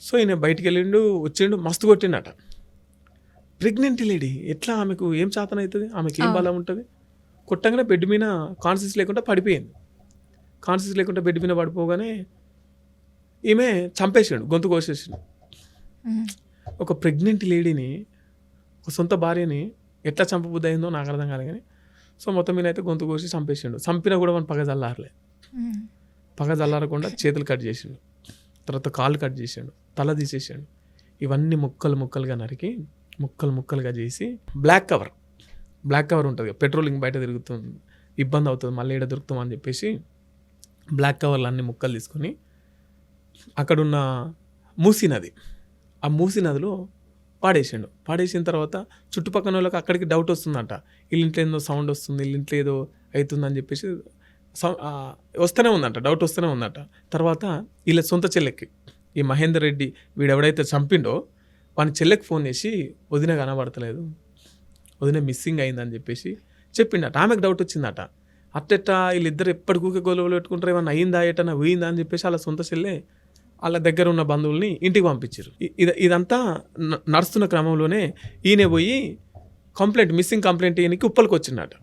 So ఈయన బయటికి వెళ్ళిండు, వచ్చిండు, మస్తు కొట్టిండట. ప్రెగ్నెంట్ లేడీ, ఎట్లా ఆమెకు ఏం చేతన అవుతుంది, ఆమెకి ఏం బలం ఉంటుంది? కొట్టంగానే బెడ్ మీద కాన్షియస్ లేకుండా పడిపోయింది. కాన్షియస్ లేకుండా బెడ్ మీద పడిపోగానే ఈమె చంపేసాడు, గొంతు కోసేసిండు. ఒక ప్రెగ్నెంట్ లేడీని, ఒక సొంత భార్యని ఎట్లా చంపబుద్ధి అయిందో నాకు అర్థం కాదు. కానీ సో మొత్తం మీద అయితే గొంతు కోసి చంపేసిండు. చంపినా కూడా మన పగ చల్లారలే. పగ చల్లారకుండా చేతులు కట్ చేసిండు, తర్వాత కాళ్ళు కట్ చేసాడు, తల తీసేసాడు. ఇవన్నీ ముక్కలుగా నరికి ముక్కలుగా చేసి బ్లాక్ కవర్ ఉంటుంది, పెట్రోలింగ్ బయట తిరుగుతుంది, ఇబ్బంది అవుతుంది, మళ్ళీ ఏడ దొరుకుతామని చెప్పేసి బ్లాక్ కవర్లు అన్ని ముక్కలు తీసుకొని అక్కడున్న మూసీ నది, ఆ మూసీ నదిలో పాడేసాడు. పాడేసిన తర్వాత చుట్టుపక్కల వాళ్ళకి అక్కడికి డౌట్ వస్తుందంట, వీళ్ళింట్లో ఏదో సౌండ్ వస్తుంది, వీళ్ళింట్లో ఏదో అవుతుందని చెప్పేసి వస్తూనే ఉందంట, డౌట్ వస్తూనే ఉందంట. తర్వాత వీళ్ళ సొంత చెల్లెక్కి, ఈ మహేందర్ రెడ్డి వీడు ఎవడైతే చంపిండో వాని చెల్లెకి ఫోన్ చేసి వదిన కనబడతలేదు, వదిన మిస్సింగ్ అయిందని చెప్పేసి చెప్పిండట. ఆమెకు డౌట్ వచ్చిందట, అట్టెట్టా వీళ్ళిద్దరు ఎప్పటికూకే గొలవలు పెట్టుకుంటారు, ఏమన్నా అయిందా ఎటన్నా పోయిందా అని చెప్పేసి వాళ్ళ సొంత చెల్లె వాళ్ళ దగ్గర ఉన్న బంధువుల్ని ఇంటికి పంపించారు. ఇదంతా నడుస్తున్న క్రమంలోనే ఈయన పోయి మిస్సింగ్ కంప్లైంట్ ఈయనకి ఉప్పల్కి వచ్చిందట.